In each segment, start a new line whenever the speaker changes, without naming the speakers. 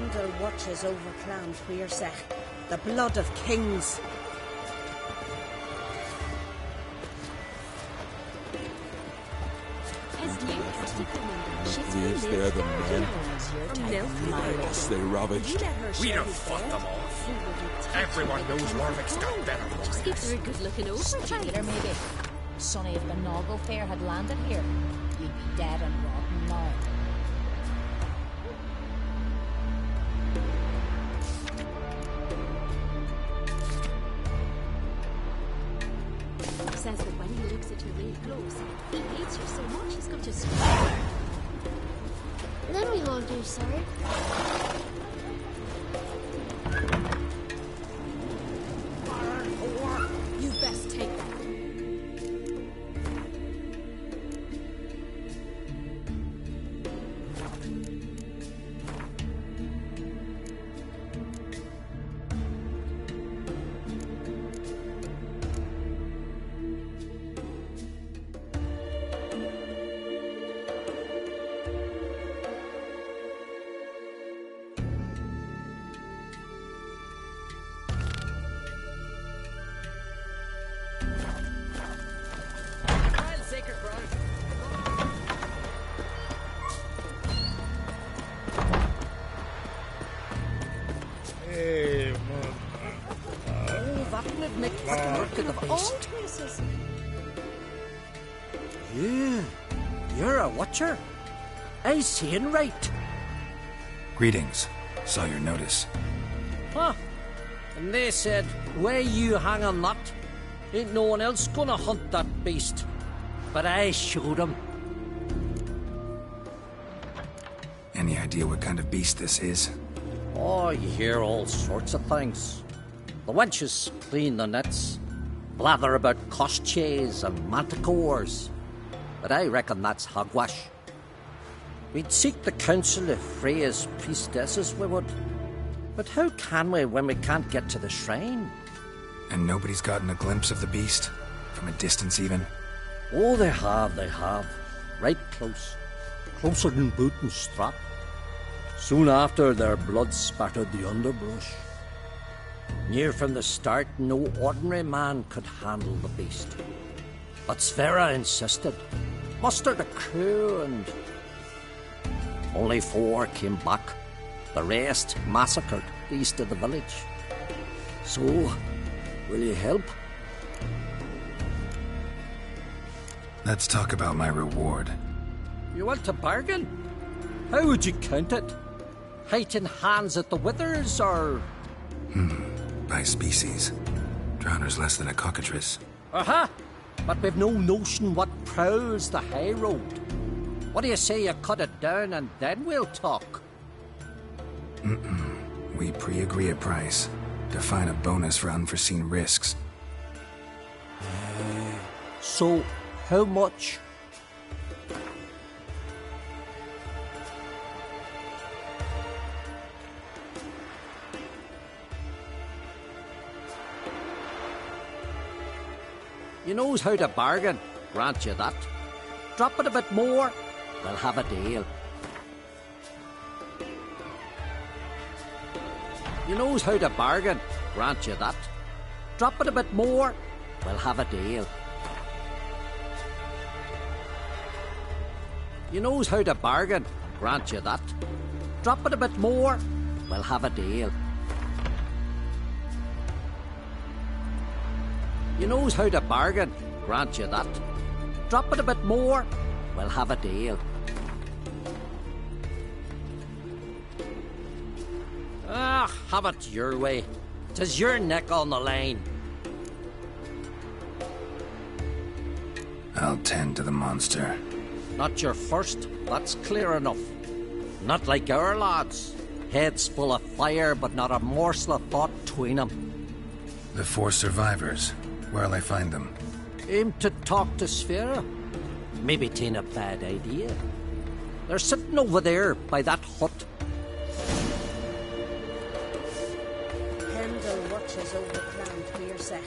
Pendle watches over Clan Wearsech, the blood of kings.
These they're the men. Yes, they ravaged.
We'd have fought them off. Everyone knows Warwick's got better
Just keep very good looking over.
Later, maybe. Sonny, if the Noggle Fair had landed here, you'd be dead and rotten now.
Says that when he looks at you really close, he hates you so much he's got to scream.
Then we won't do, sir.
You best take that.
You're a watcher. I seeing right.
Greetings. Saw your notice.
Huh. And they said, where you hang on that, ain't no one else gonna hunt that beast. But I showed 'em.
Any idea what kind of beast this is?
Oh, you hear all sorts of things. The wenches clean the nets, blather about koshchays and manticores. But I reckon that's hogwash. We'd seek the counsel of Freya's priestesses, we would. But how can we when we can't get to the shrine?
And nobody's gotten a glimpse of the beast? From a distance, even?
Oh, they have. Right close. Closer than boot and strap. Soon after, their blood spattered the underbrush. Near from the start, no ordinary man could handle the beast. But Sverra insisted. Mustered a crew and... Only 4 came back. The rest massacred east of the village. So, will you help?
Let's talk about my reward.
You want to bargain? How would you count it? Height in hands at the withers, or...?
By species. Drowner's less than a cockatrice.
Aha! But we've no notion what prowls the high road. What do you say you cut it down and then we'll talk?
We pre-agree a price. Define a bonus for unforeseen risks.
So, how much? You knows how to bargain, grant you that. Drop it a bit more, we'll have a deal. You knows how to bargain, grant you that. Drop it a bit more, we'll have a deal. You knows how to bargain, grant you that. Drop it a bit more, we'll have a deal. You knows how to bargain, grant you that. Drop it a bit more, we'll have a deal. Ah, have it your way. 'Tis your neck on the line.
I'll tend to the monster.
Not your first, that's clear enough. Not like our lads. Heads full of fire, but not a morsel of thought between 'em.
The 4 survivors. Where'll I find them?
Aim to talk to Sverra. Maybe 'tain't a bad idea. They're sitting over there by that hut.
Pendle watches over Clan Wearsech,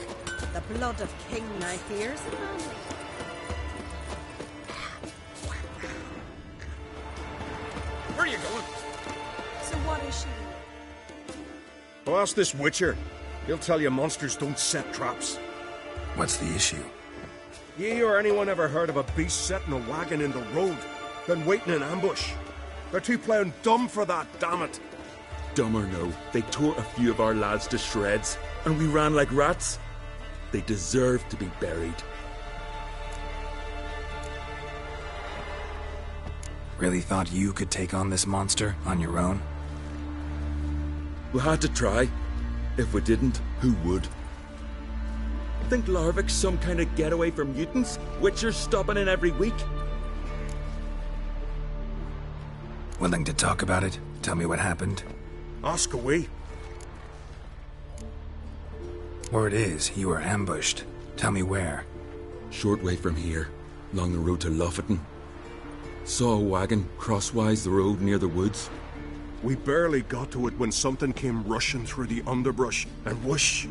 the blood of King now hears the family.
Where are you going?
So what is she
Well, ask this Witcher. He'll tell you monsters don't set traps.
What's the issue?
Ye or anyone ever heard of a beast setting a wagon in the road, then waiting in ambush? They're too plowing dumb for that, damn it.
Dumb or no, they tore a few of our lads to shreds, and we ran like rats. They deserve to be buried.
Really thought you could take on this monster on your own?
We had to try. If we didn't, who would? Think Larvik's some kind of getaway for mutants? Witchers stopping in every week?
Willing to talk about it? Tell me what happened?
Ask away.
Word is, you were ambushed. Tell me where.
Short way from here, along the road to Lofferton. Saw a wagon crosswise the road near the woods.
We barely got to it when something came rushing through the underbrush, and whoosh!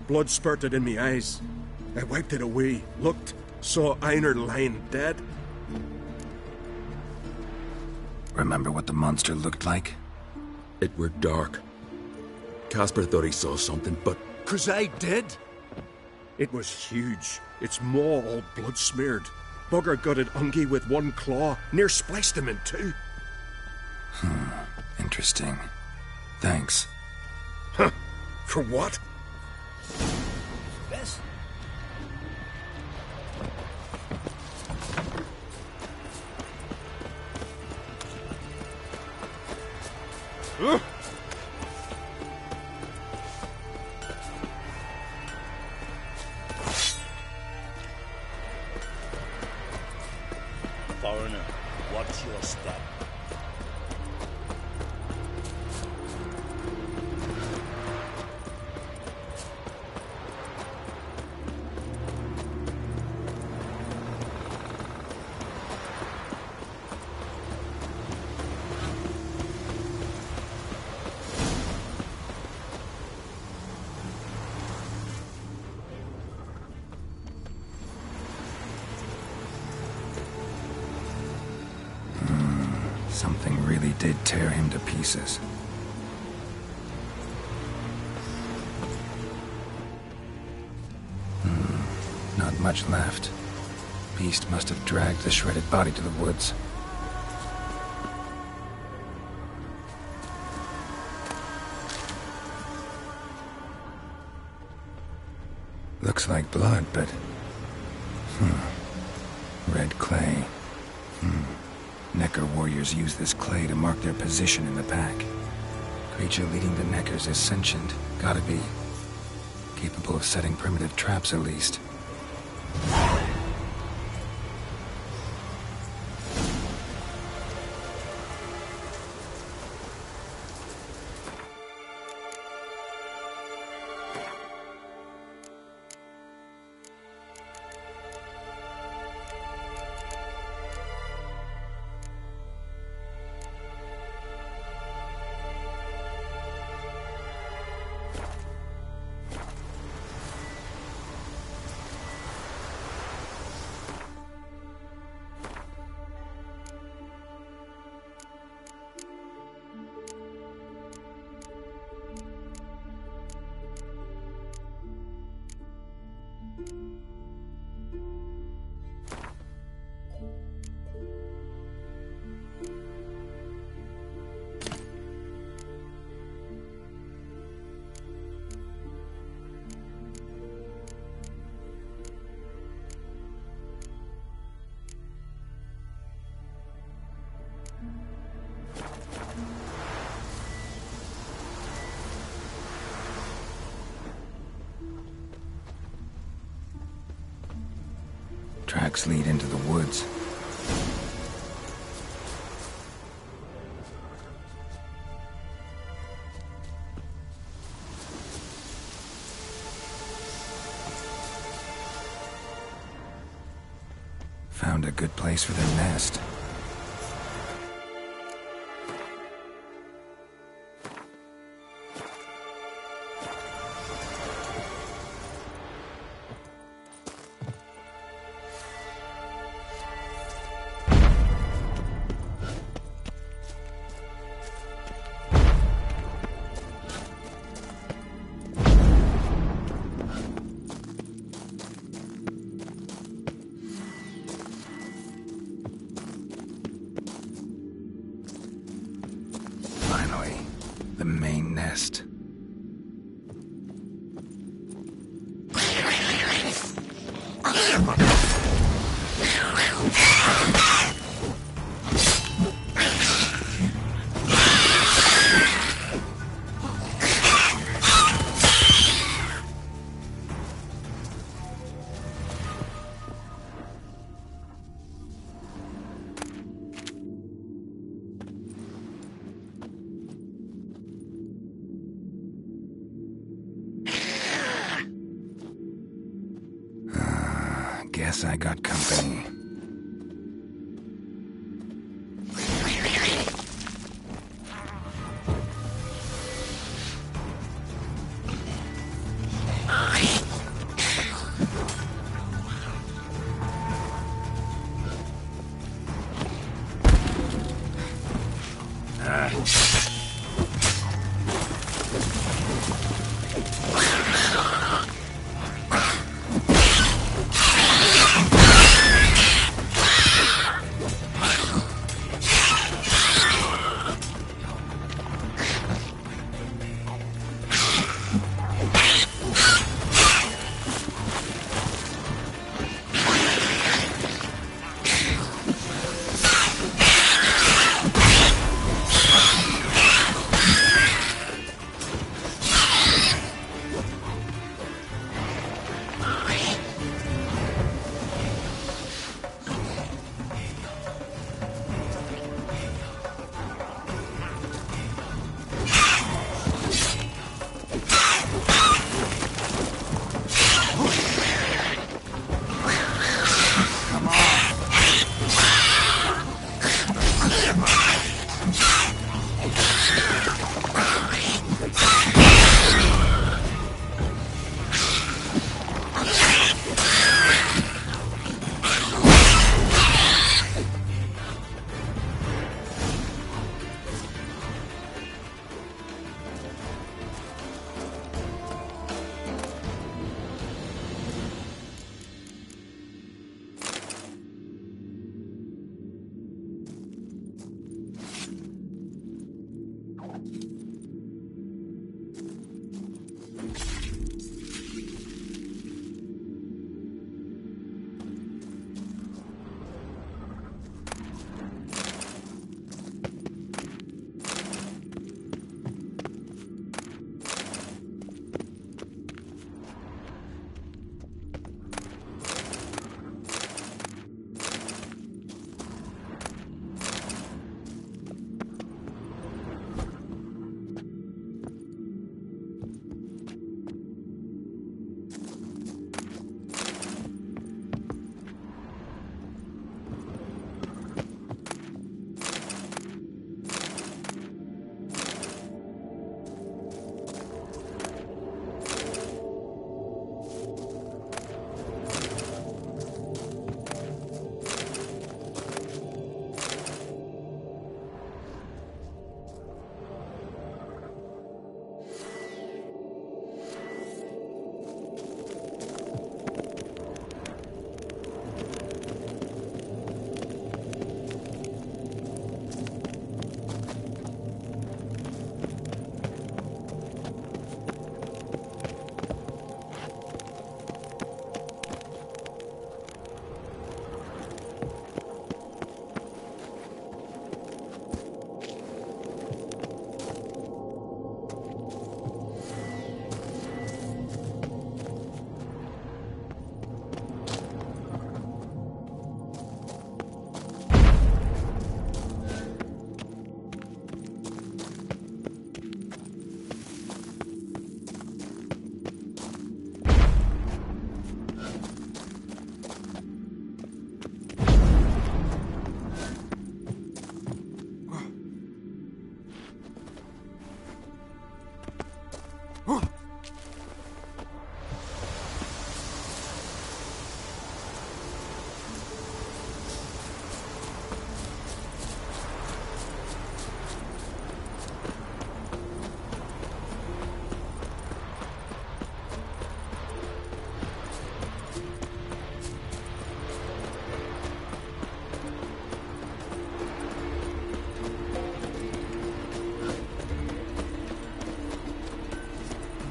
Blood spurted in me eyes. I wiped it away, looked, saw Einar lying dead.
Remember what the monster looked like?
It were dark. Casper thought he saw something, but...
'Cause I did! It was huge, its maw all blood smeared. Bugger gutted Ungi with one claw, near spliced him in two.
Interesting. Thanks.
Huh? For what?
Yes.
Foreigner, watch your step.
Something really did tear him to pieces. Not much left. Beast must have dragged the shredded body to the woods. Looks like blood, but... Red clay. Necker warriors use this clay to mark their position in the pack. Creature leading the Neckers is sentient. Gotta be. Capable of setting primitive traps, at least. Tracks lead into the woods. Found a good place for their nest. the main nest. Guess I got company.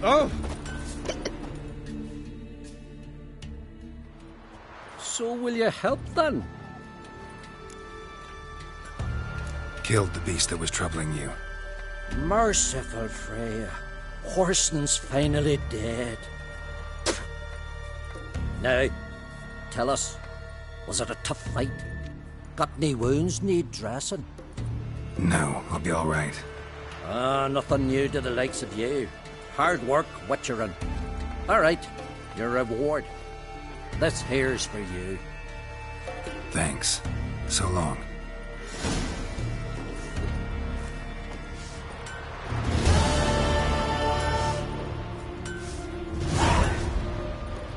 Oh!
So will you help then?
Killed the beast that was troubling you.
Merciful Freya. Horson's finally dead. Now, tell us, was it a tough fight? Got any wounds need dressing?
No, I'll be all right.
Nothing new to the likes of you. Hard work, witcherin'. All right, your reward. This here's for you.
Thanks. So long.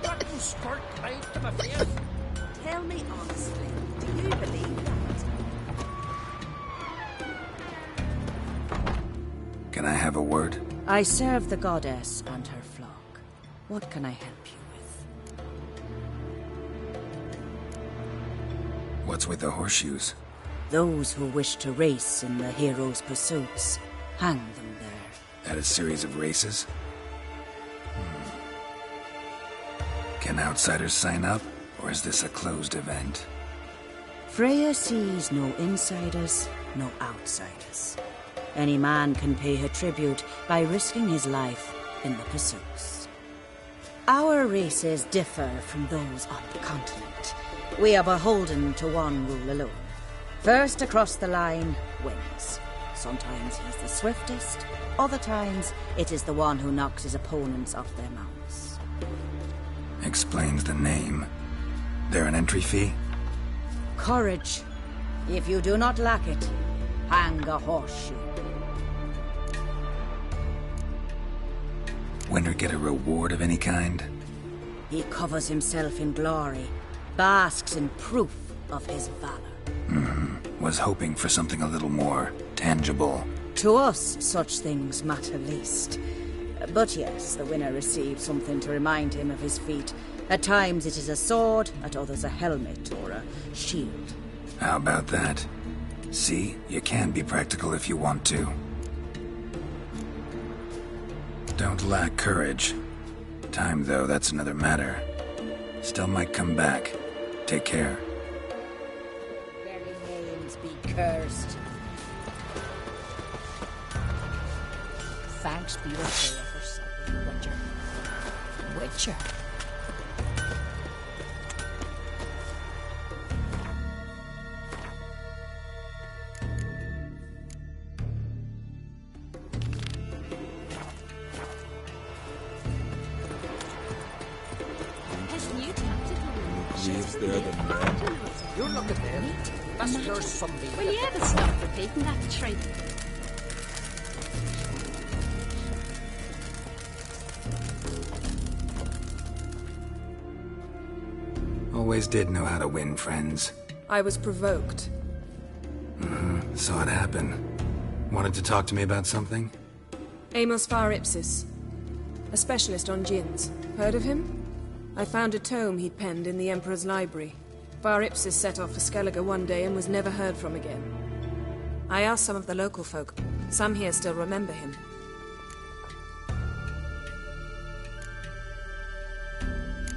Fucking skirt right to my face.
Tell me honestly, do you believe that?
Can I have a word?
I serve the goddess and her flock. What can I help you with?
What's with the horseshoes?
Those who wish to race in the hero's pursuits, hang them there.
At a series of races? Can outsiders sign up, or is this a closed event?
Freya sees no insiders, no outsiders. Any man can pay her tribute by risking his life in the pursuits. Our races differ from those on the continent. We are beholden to one rule alone. First across the line wins. Sometimes he's the swiftest, other times it is the one who knocks his opponents off their mounts.
Explains the name. There an entry fee?
Courage. If you do not lack it, hang a horseshoe.
Winner get a reward of any kind?
He covers himself in glory, basks in proof of his valor.
Was hoping for something a little more tangible.
To us, such things matter least. But yes, the winner receives something to remind him of his feat. At times it is a sword, at others a helmet or a shield.
How about that? See, you can be practical if you want to. Don't lack courage. Time, though, that's another matter. Still might come back. Take care.
Very names be cursed.
Thanks be to Freya for saving Witcher. Witcher.
His new tactical room.
Jeeves there than men.
You look at them. That's your sunbeam.
Will you ever stop repeating that trait?
Always did know how to win friends.
I was provoked.
Saw it happen. Wanted to talk to me about something?
Amos Ipsis, a specialist on djinns. Heard of him? I found a tome he'd penned in the Emperor's library. Ipsis set off for Skellige one day and was never heard from again. I asked some of the local folk. Some here still remember him.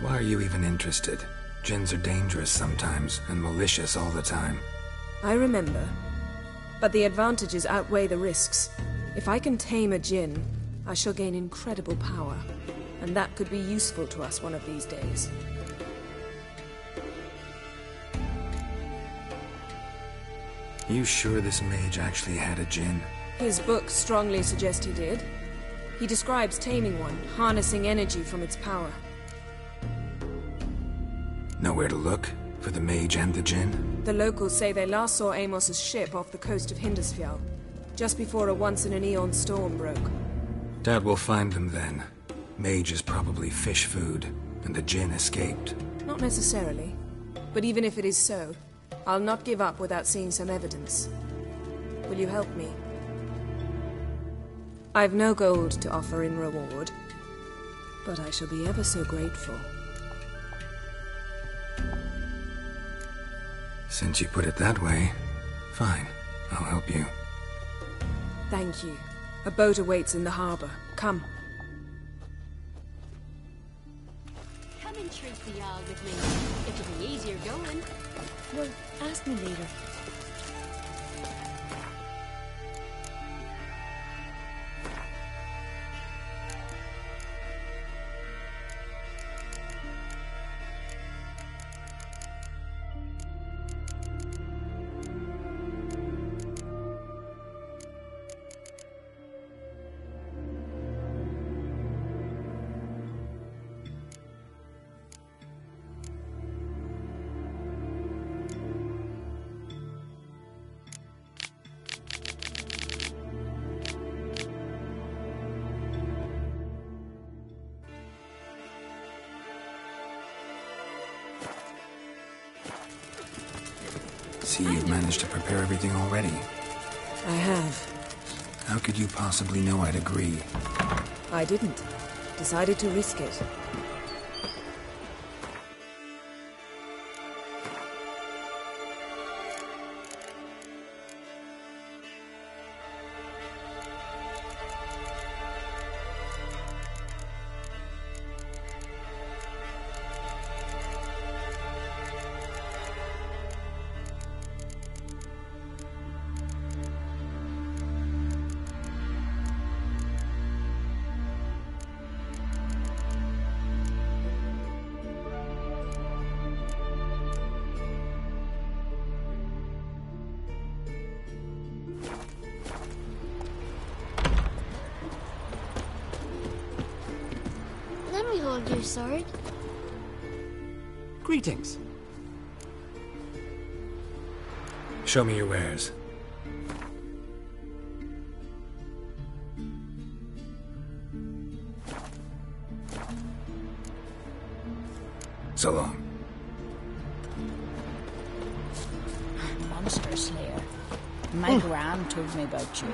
Why are you even interested? Djinns are dangerous sometimes, and malicious all the time.
I remember. But the advantages outweigh the risks. If I can tame a djinn, I shall gain incredible power. And that could be useful to us one of these days.
You sure this mage actually had a djinn?
His books strongly suggest he did. He describes taming one, harnessing energy from its power.
Nowhere to look? For the mage and the djinn?
The locals say they last saw Amos's ship off the coast of Hindisfjall, just before a once-in-an-eon storm broke.
Doubt we'll find them then. Mage is probably fish food, and the djinn escaped.
Not necessarily. But even if it is so, I'll not give up without seeing some evidence. Will you help me? I've no gold to offer in reward, but I shall be ever so grateful.
Since you put it that way, fine. I'll help you.
Thank you. A boat awaits in the harbor. Come.
the Jarl with me. It'll be easier going.
Well, ask me later.
See, you've managed to prepare everything already.
I have.
How could you possibly know I'd agree?
I didn't. Decided to risk it.
Let me hold your sword.
Greetings.
Show me your wares. So long.
Monster Slayer. My gran told me about you.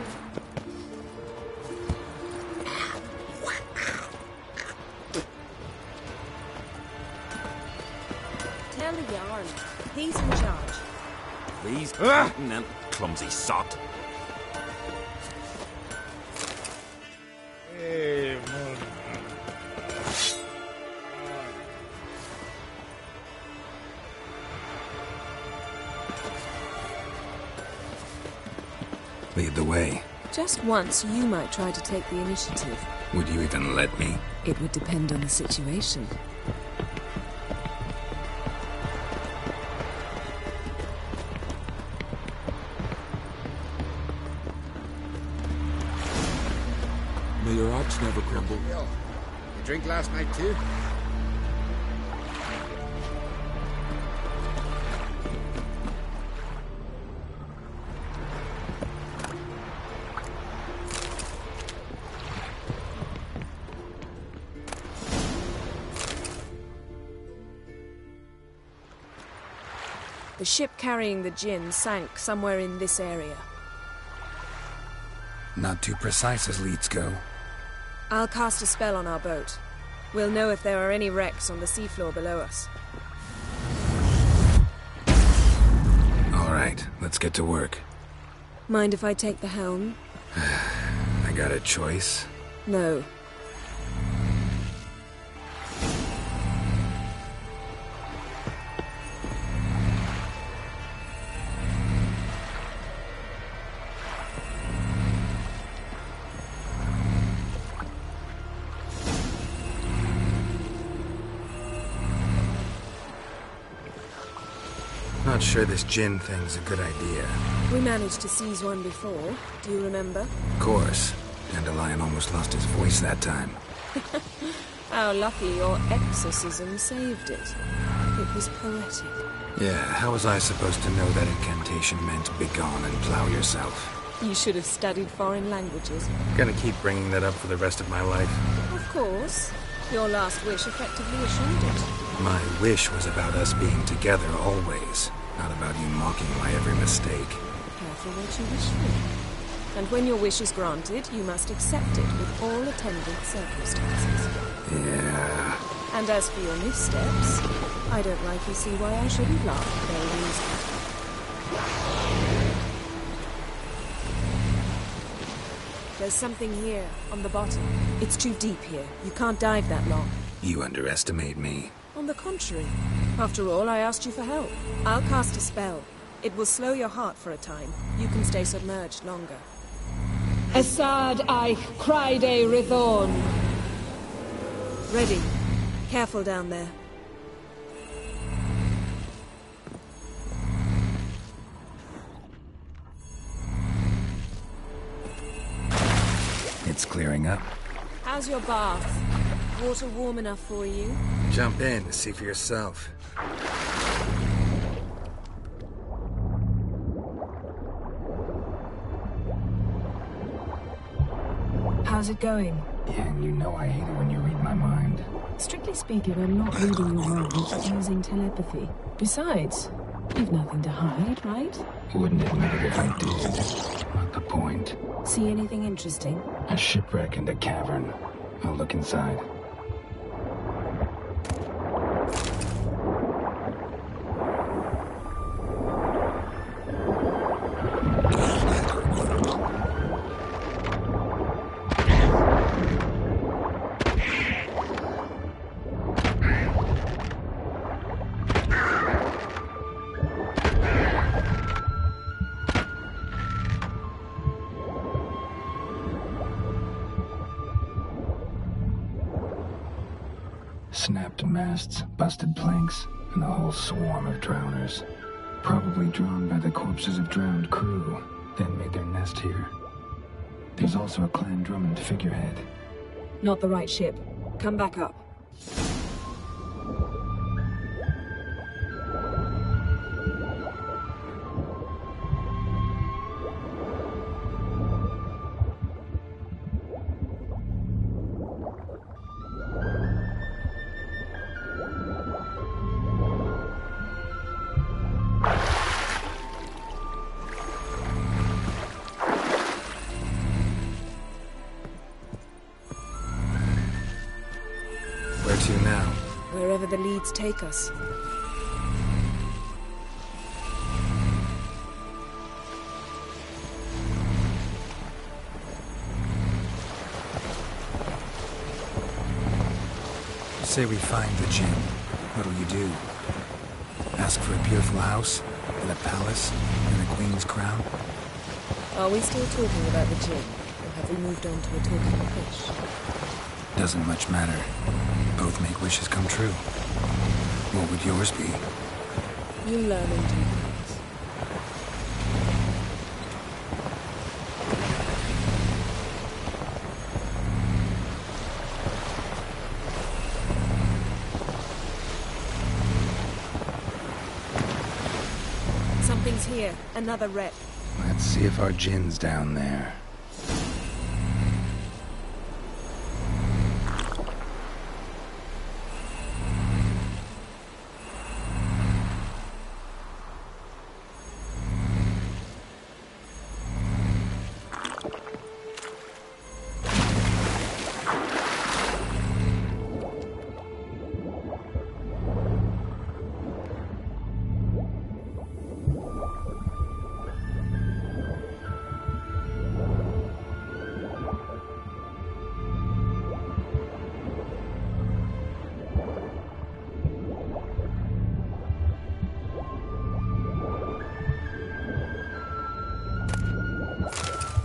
Tell the Jarl. He's in charge.
Please, eating them clumsy sot.
Lead the way.
Just once, you might try to take the initiative.
Would you even let me?
It would depend on the situation.
May your ox never crumble.
You drink last night too?
The ship carrying the gin sank somewhere in this area.
Not too precise as leads go.
I'll cast a spell on our boat. We'll know if there are any wrecks on the seafloor below us.
All right, let's get to work.
Mind if I take the helm?
I got a choice.
No.
Not sure this gin thing's a good idea.
We managed to seize one before. Do you remember?
Of course. Dandelion almost lost his voice that time.
How lucky your exorcism saved it. It was poetic.
Yeah, how was I supposed to know that incantation meant begone and plow yourself?
You should have studied foreign languages.
Gonna keep bringing that up for the rest of my life.
Of course. Your last wish effectively assumed it.
My wish was about us being together always, not about you mocking my every mistake.
Careful what you wish for. And when your wish is granted, you must accept it with all attendant circumstances.
Yeah.
And as for your missteps, I don't rightly see why I shouldn't laugh at their reason. There's something here, on the bottom. It's too deep here. You can't dive that long.
You underestimate me.
On On the contrary. After all, I asked you for help. I'll cast a spell. It will slow your heart for a time. You can stay submerged longer.
Assad Eich Criede Rithorn.
Ready. Careful down there.
It's clearing up.
How's your bath? Water warm enough for you?
Jump in to see for yourself.
How's it going?
Yeah, you know I hate it when you read my mind.
Strictly speaking, I'm not reading your mind, but using telepathy. Besides, you've nothing to hide, right?
Wouldn't admit it if I did. Not the point.
See anything interesting?
A shipwreck and a cavern. I'll look inside. Snapped masts, busted planks, and a whole swarm of drowners. Probably drawn by the corpses of drowned crew, then made their nest here. There's also a Clan Drummond figurehead.
Not the right ship. Come back up.
Where to now?
Wherever the leads take us.
Say we find the Jinn. What'll you do? Ask for a beautiful house? And a palace? And a queen's crown?
Are we still talking about the Jinn? Or have we moved on to a talking fish?
Doesn't much matter. Both make wishes come true. What would yours be?
You learn in due course. Something's here. Another rep.
Let's see if our Jinn's down there.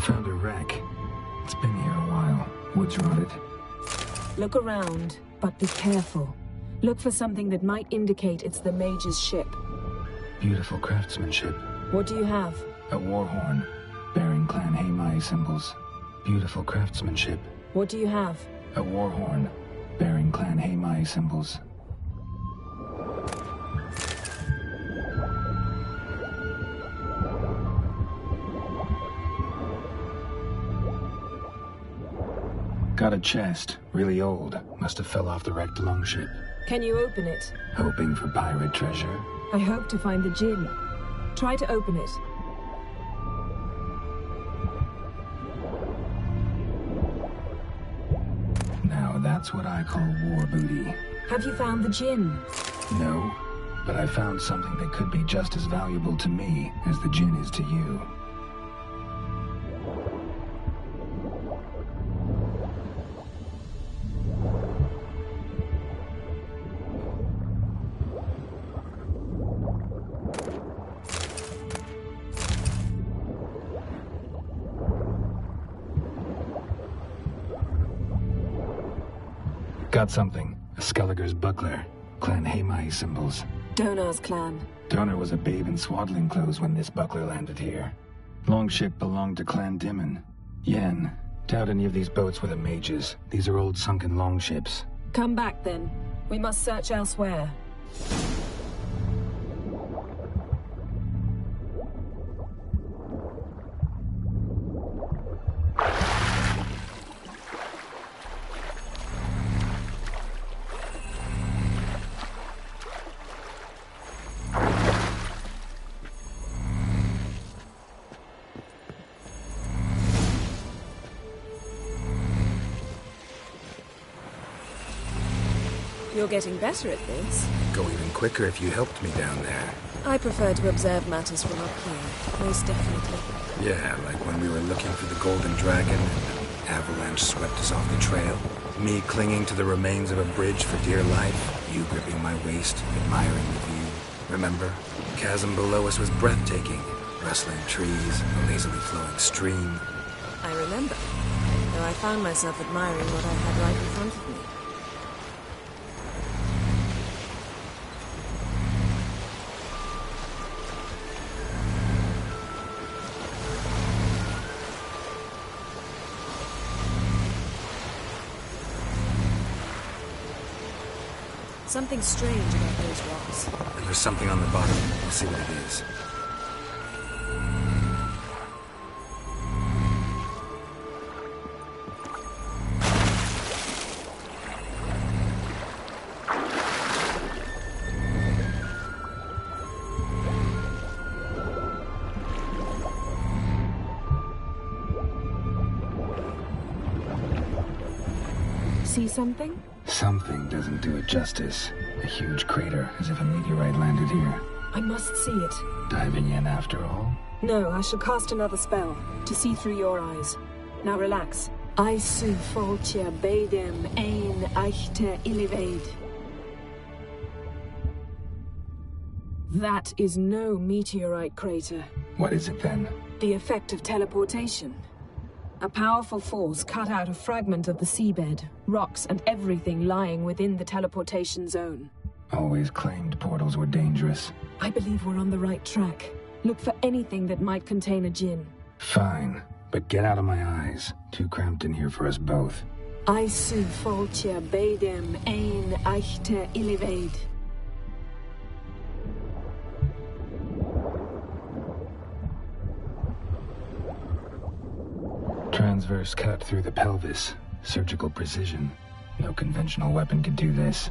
Found a wreck. It's been here a while. Wood's rotted.
Look around, but be careful. Look for something that might indicate it's the mage's ship.
Beautiful craftsmanship.
What do you have?
A war horn, bearing Clan Haimai symbols. Beautiful craftsmanship.
What do you have?
A war horn, bearing Clan Haimai symbols. Got a chest, really old. Must have fell off the wrecked longship.
Can you open it?
Hoping for pirate treasure.
I hope to find the Jinn. Try to open it.
Now that's what I call war booty.
Have you found the Jinn?
No, but I found something that could be just as valuable to me as the Jinn is to you. Got something. A Skelliger's buckler. Clan Hamai symbols.
Donar's clan.
Donar was a babe in swaddling clothes when this buckler landed here. Longship belonged to Clan Dimon. Yen. Doubt any of these boats were the mages. These are old sunken longships.
Come back then. We must search elsewhere. You're getting better at this.
Go even quicker if you helped me down there.
I prefer to observe matters from up here, most definitely.
Yeah, like when we were looking for the Golden Dragon and the avalanche swept us off the trail. Me clinging to the remains of a bridge for dear life. You gripping my waist, admiring the view. Remember? The chasm below us was breathtaking. Rustling trees, a lazily flowing stream.
I remember, though I found myself admiring what I had right in front of me. Something strange about those rocks.
And there's something on the bottom. We'll see what it is.
See something?
Something doesn't do it justice. A huge crater, as if a meteorite landed here.
I must see it.
Diving in after all?
No, I shall cast another spell, to see through your eyes. Now relax. Aisu foltia beidem ein eichte illivaid. That is no meteorite crater.
What is it then?
The effect of teleportation. A powerful force cut out a fragment of the seabed, rocks and everything lying within the teleportation zone.
Always claimed portals were dangerous.
I believe we're on the right track. Look for anything that might contain a djinn.
Fine, but get out of my eyes. Too cramped in here for us both.
Aisu foltia beidem ein eichte illivaid.
Transverse cut through the pelvis. Surgical precision. No conventional weapon could do this.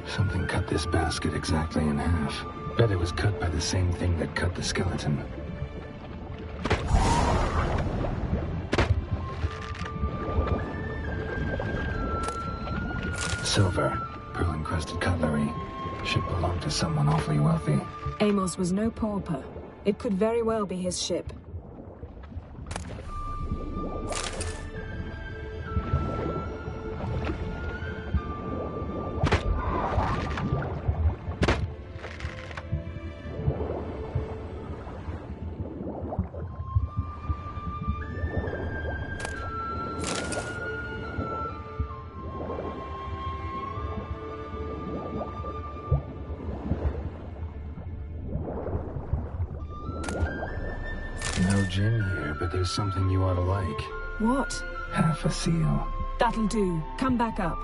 Something cut this basket exactly in half. Bet it was cut by the same thing that cut the skeleton. Silver, pearl-encrusted cutlery. Should belong to someone awfully wealthy.
Amos was no pauper. It could very well be his ship.
No gin here, but there's something you ought to like.
What?
Half a seal.
That'll do. Come back up.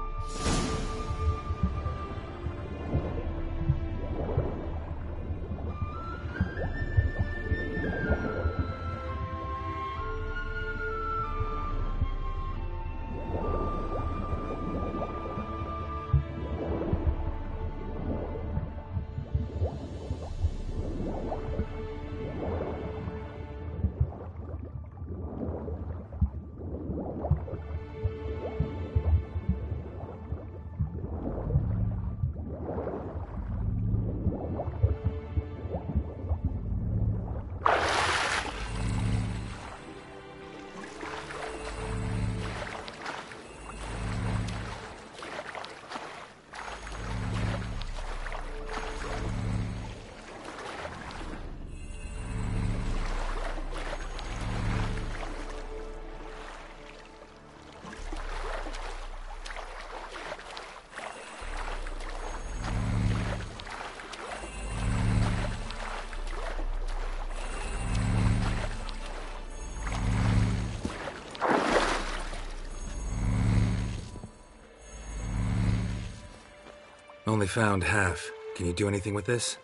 Only found half. Can you do anything with this?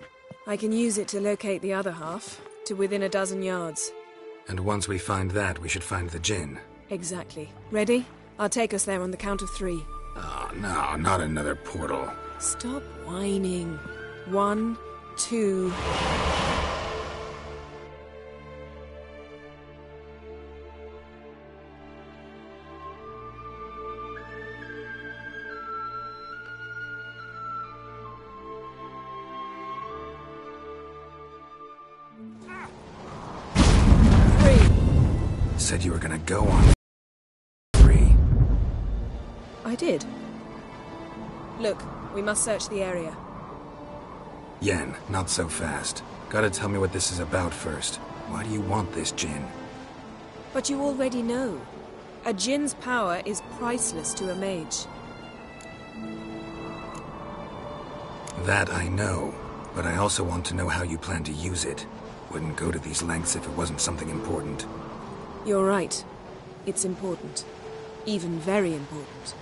I can use it to locate the other half, to within a dozen yards.
And once we find that, we should find the djinn.
Exactly. Ready? I'll take us there on the count of 3.
Oh, no, not another portal.
Stop whining. 1, 2...
Said you were gonna go on 3.
I did. Look, we must search the area.
Yen, not so fast. Gotta tell me what this is about first. Why do you want this djinn?
But you already know. A djinn's power is priceless to a mage.
That I know, but I also want to know how you plan to use it. Wouldn't go to these lengths if it wasn't something important.
You're right. It's important. Even very important.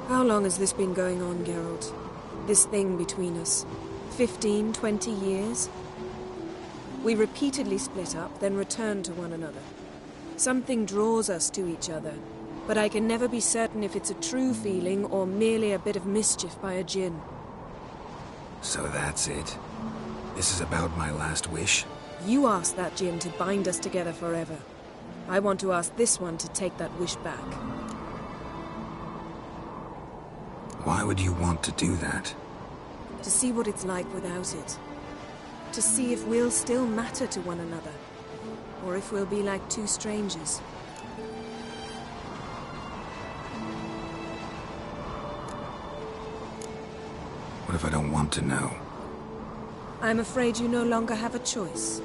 How long has this been going on, Geralt? This thing between us? 15, 20 years? We repeatedly split up, then returned to one another. Something draws us to each other, but I can never be certain if it's a true feeling or merely a bit of mischief by a djinn.
So that's it. This is about my last wish?
You asked that djinn to bind us together forever. I want to ask this one to take that wish back.
Why would you want to do that?
To see what it's like without it. To see if we'll still matter to one another. Or if we'll be like two strangers.
What if I don't want to know?
I'm afraid you no longer have a choice.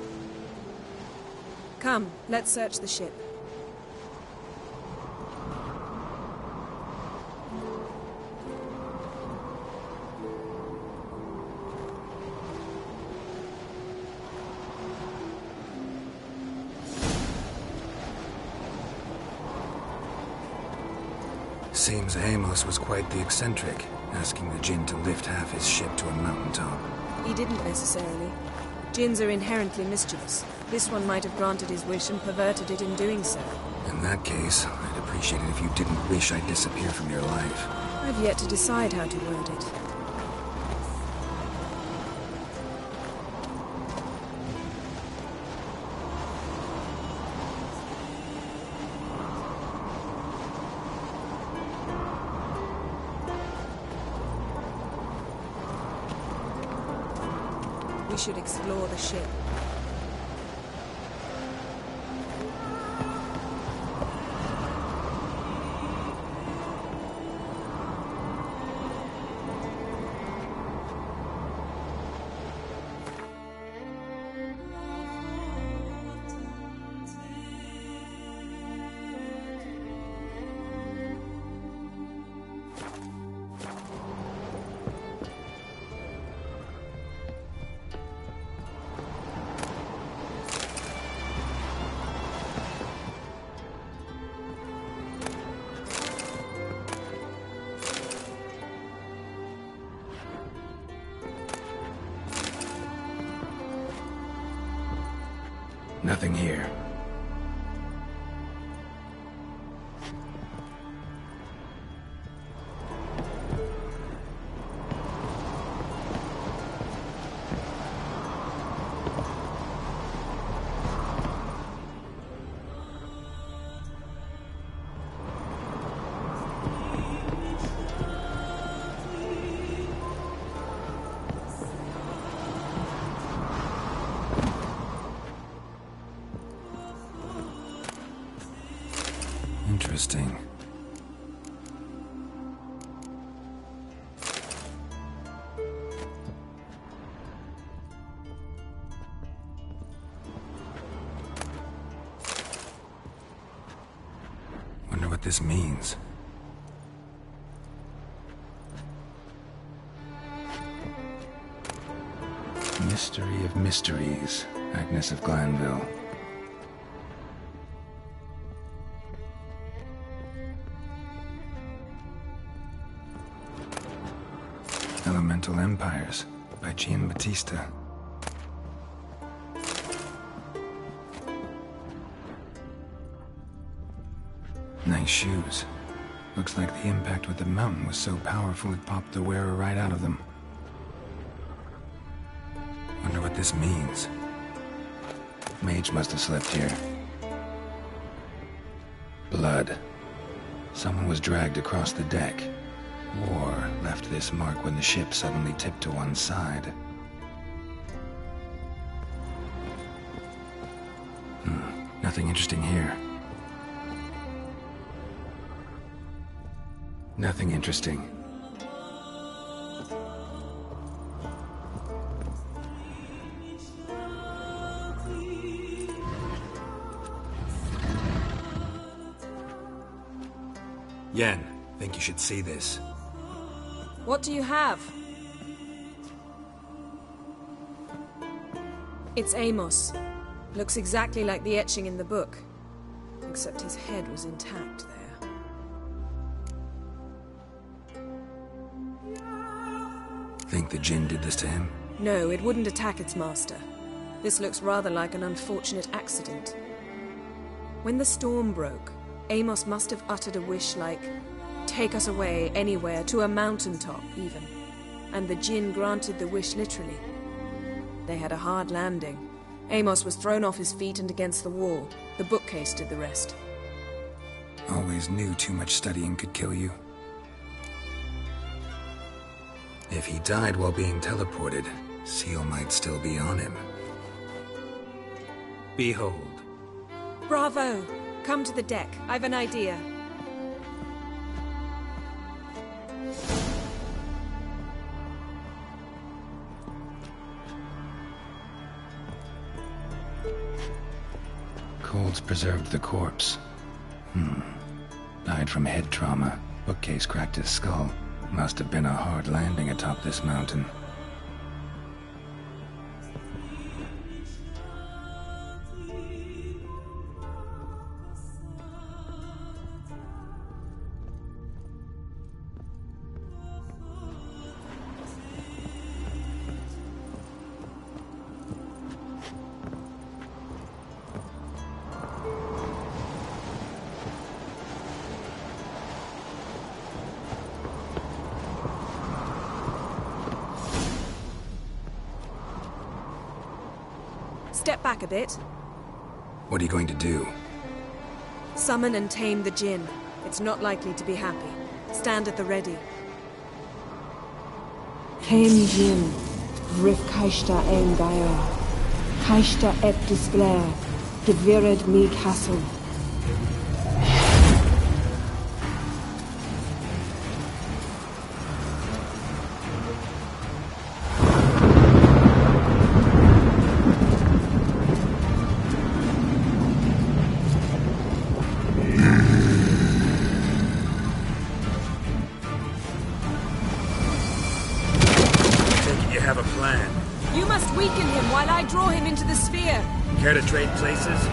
Come, let's search the ship.
Seems Amos was quite the eccentric, asking the djinn to lift half his ship to a mountaintop.
He didn't necessarily. Djinns are inherently mischievous. This one might have granted his wish and perverted it in doing so.
In that case, I'd appreciate it if you didn't wish I'd disappear from your life.
I've yet to decide how to word it. We should explore the ship.
Nothing here. Interesting. Wonder what this means. Mystery of mysteries, Agnes of Glanville. Elemental Empires by Giambattista. Nice shoes. Looks like the impact with the mountain was so powerful it popped the wearer right out of them. Wonder what this means. Mage must have slept here. Blood. Someone was dragged across the deck. War left this mark when the ship suddenly tipped to one side. Nothing interesting here. Nothing interesting. Yen, think you should see this.
What do you have? It's Amos. Looks exactly like the etching in the book. Except his head was intact there.
Think the Jinn did this to him?
No, it wouldn't attack its master. This looks rather like an unfortunate accident. When the storm broke, Amos must have uttered a wish like, "Take us away, anywhere, to a mountaintop, even." And the Jinn granted the wish literally. They had a hard landing. Amos was thrown off his feet and against the wall. The bookcase did the rest.
Always knew too much studying could kill you. If he died while being teleported, Seal might still be on him. Behold.
Bravo! Come to the deck. I've an idea.
Cold's preserved the corpse. Died from head trauma. Bookcase cracked his skull. Must have been a hard landing atop this mountain.
Step back a bit.
What are you going to do?
Summon and tame the Jinn. It's not likely to be happy. Stand at the ready.
Tame Jinn, Rif Kaishta en Gaia, Kaishta et Disglare, Devired me castle.
You must weaken him while I draw him into the sphere.
Care to trade places?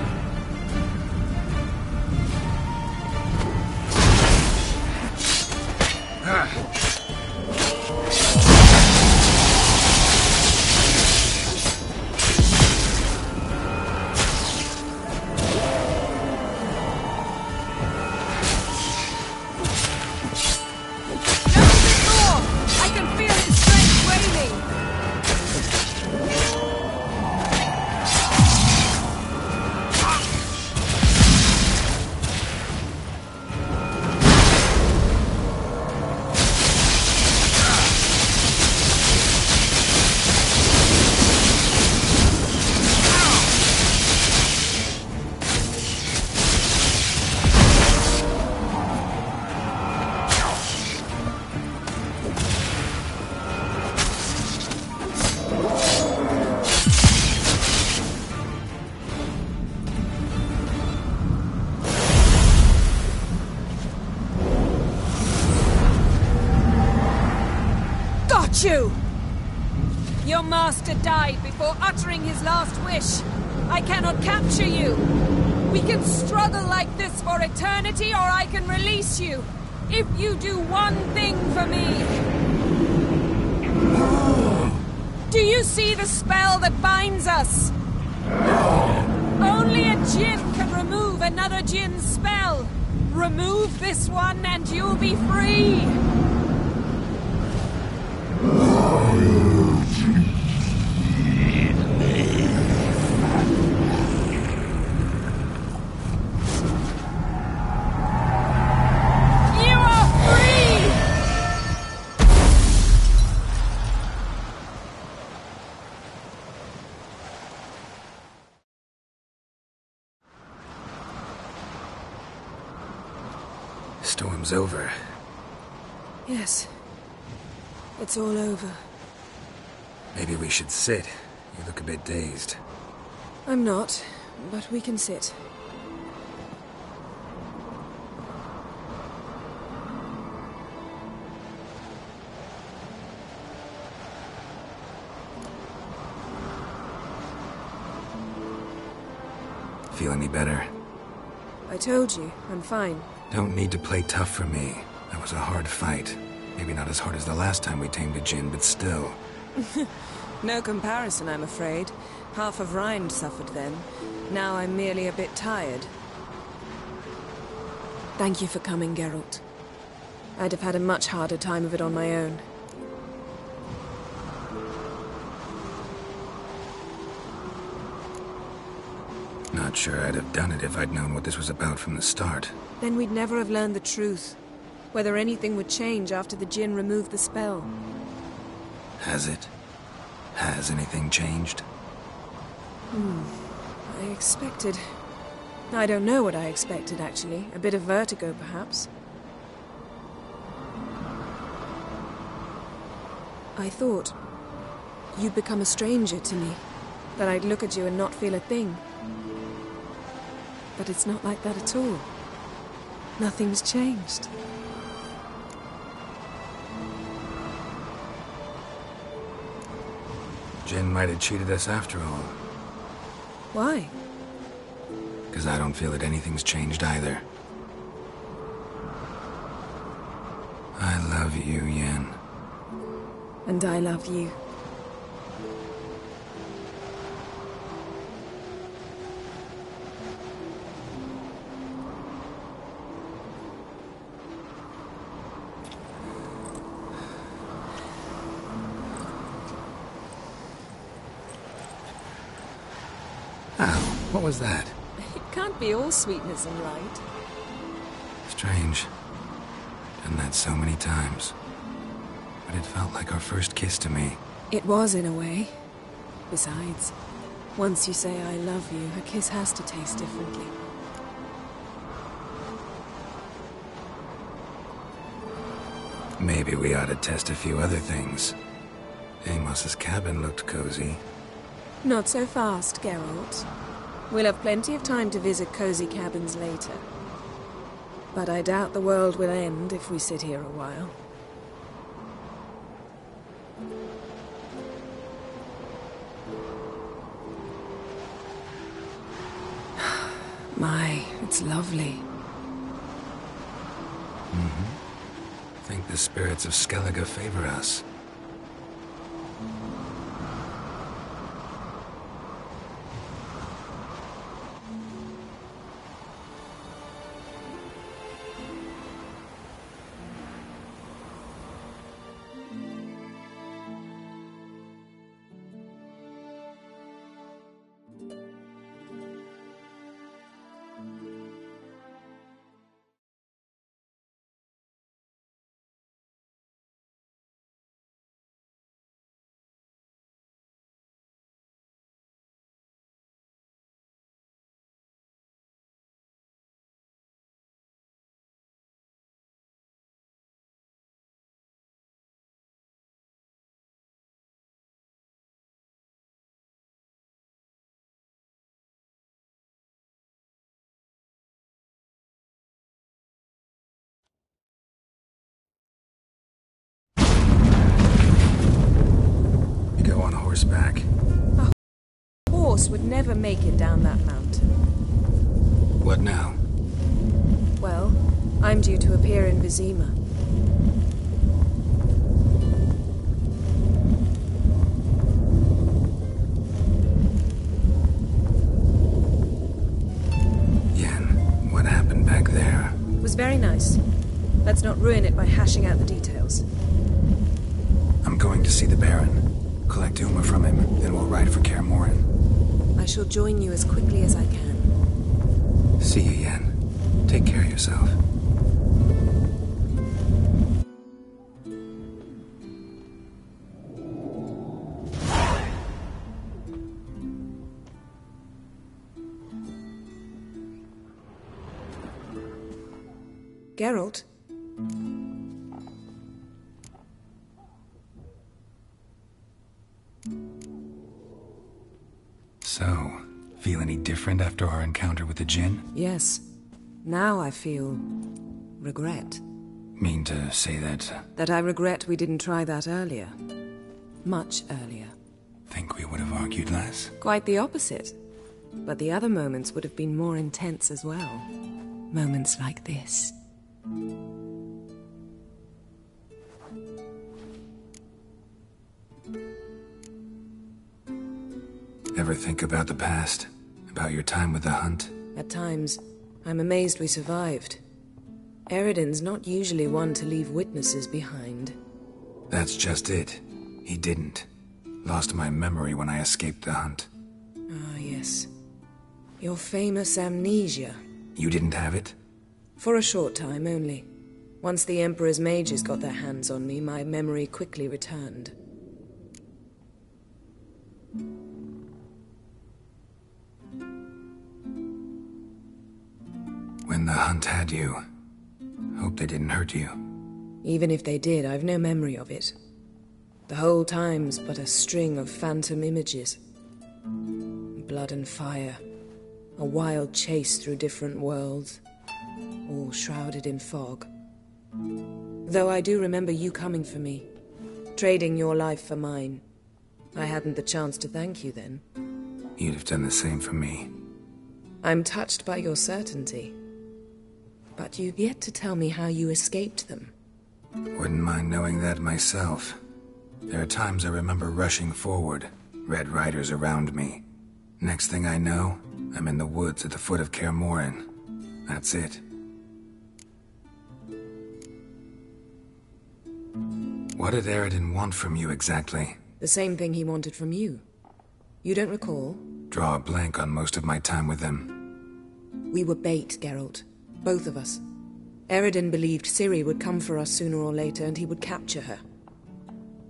You! Your master died before uttering his last wish. I cannot capture you. We can struggle like this for eternity, or I can release you. If you do one thing for me. Do you see the spell that binds us? Only a djinn can remove another djinn's spell. Remove this one and you'll be free. You are free!
Storm's over.
Yes. It's all over.
Maybe we should sit. You look a bit dazed.
I'm not, but we can sit.
Feel any better?
I told you, I'm fine.
Don't need to play tough for me. That was a hard fight. Maybe not as hard as the last time we tamed a djinn, but still.
No comparison, I'm afraid. Half of Rind suffered then. Now I'm merely a bit tired. Thank you for coming, Geralt. I'd have had a much harder time of it on my own.
Not sure I'd have done it if I'd known what this was about from the start.
Then we'd never have learned the truth. Whether anything would change after the djinn removed the spell.
Has it? Has anything changed?
I expected... I don't know what I expected, actually. A bit of vertigo, perhaps. I thought you'd become a stranger to me. That I'd look at you and not feel a thing. But it's not like that at all. Nothing's changed.
Jinn might have cheated us after all.
Why?
Because I don't feel that anything's changed either. I love you, Yen.
And I love you.
What was that?
It can't be all sweetness and light.
Strange. Done that so many times. But it felt like our first kiss to me.
It was, in a way. Besides, once you say I love you, a kiss has to taste differently.
Maybe we ought to test a few other things. Amos's cabin looked cozy.
Not so fast, Geralt. We'll have plenty of time to visit cozy cabins later. But I doubt the world will end if we sit here a while. My, it's lovely.
Think the spirits of Skellige favor us. Go on horseback.
A horse would never make it down that mountain.
What now?
Well, I'm due to appear in Vizima. ruin it by hashing out the details.
I'm going to see the Baron. Collect Uma from him, then we'll ride for Kaer Morhen.
I shall join you as quickly as I can.
See you, Yen. Take care of yourself.
Geralt?
So, feel any different after our encounter with the Djinn?
Yes. Now I feel... regret.
Mean to say that...
That I regret we didn't try that earlier. Much earlier.
Think we would have argued less?
Quite the opposite. But the other moments would have been more intense as well. Moments like this.
Ever think about the past? About your time with the Hunt?
At times, I'm amazed we survived. Eridan's not usually one to leave witnesses behind.
That's just it. He didn't. Lost my memory when I escaped the Hunt.
Ah, yes. Your famous amnesia.
You didn't have it?
For a short time only. Once the Emperor's mages got their hands on me, my memory quickly returned.
When the Hunt had you, hope they didn't hurt you.
Even if they did, I've no memory of it. The whole time's but a string of phantom images. Blood and fire. A wild chase through different worlds. All shrouded in fog. Though I do remember you coming for me. Trading your life for mine. I hadn't the chance to thank you then.
You'd have done the same for me.
I'm touched by your certainty. But you've yet to tell me how you escaped them.
Wouldn't mind knowing that myself. There are times I remember rushing forward, Red Riders around me. Next thing I know, I'm in the woods at the foot of Kaer Morhen. That's it. What did Eridan want from you exactly?
The same thing he wanted from you. You don't recall?
Draw a blank on most of my time with him.
We were bait, Geralt. Both of us. Eridan believed Ciri would come for us sooner or later and he would capture her.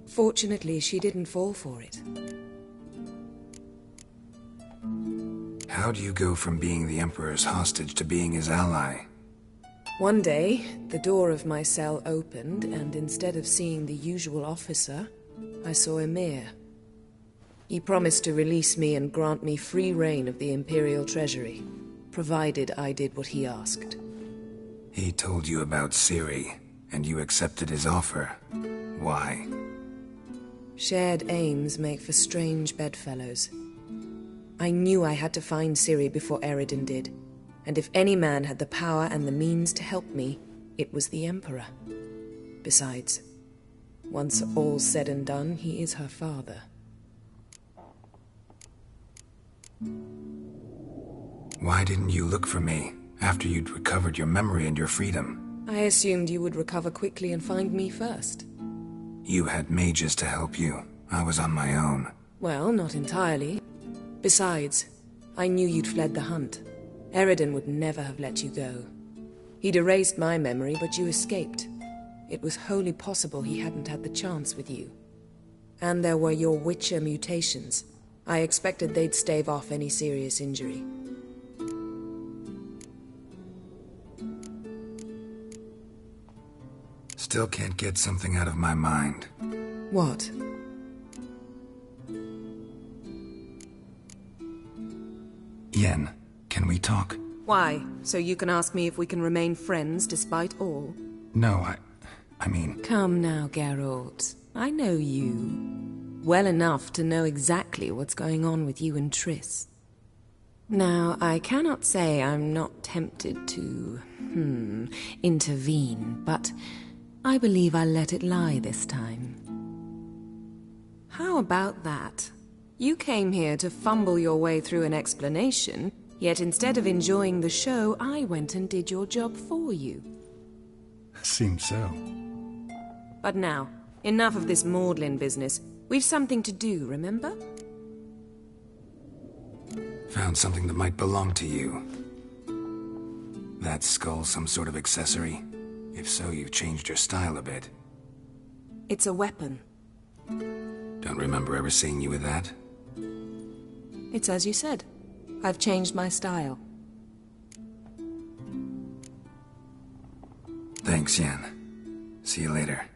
Fortunately, she didn't fall for it.
How do you go from being the Emperor's hostage to being his ally?
One day, the door of my cell opened, and instead of seeing the usual officer, I saw Emir. He promised to release me and grant me free reign of the Imperial Treasury, provided I did what he asked.
He told you about Ciri, and you accepted his offer. Why?
Shared aims make for strange bedfellows. I knew I had to find Ciri before Eridan did, and if any man had the power and the means to help me, it was the Emperor. Besides, once all's said and done, he is her father.
Why didn't you look for me after you'd recovered your memory and your freedom?
I assumed you would recover quickly and find me first.
You had mages to help you. I was on my own.
Well, not entirely. Besides, I knew you'd fled the Hunt. Eridan would never have let you go. He'd erased my memory, but you escaped. It was wholly possible he hadn't had the chance with you. And there were your Witcher mutations. I expected they'd stave off any serious injury.
Still can't get something out of my mind.
What?
Yen, can we talk?
Why? So you can ask me if we can remain friends despite all?
No, I mean...
Come now, Geralt. I know you. Well enough to know exactly what's going on with you and Triss. Now, I cannot say I'm not tempted to... intervene, but I believe I'll let it lie this time. How about that? You came here to fumble your way through an explanation, yet instead of enjoying the show, I went and did your job for you.
Seems so.
But now, enough of this maudlin business. We've something to do, remember?
Found something that might belong to you. That skull some sort of accessory? If so, you've changed your style a bit.
It's a weapon.
Don't remember ever seeing you with that?
It's as you said. I've changed my style.
Thanks, Yan. See you later.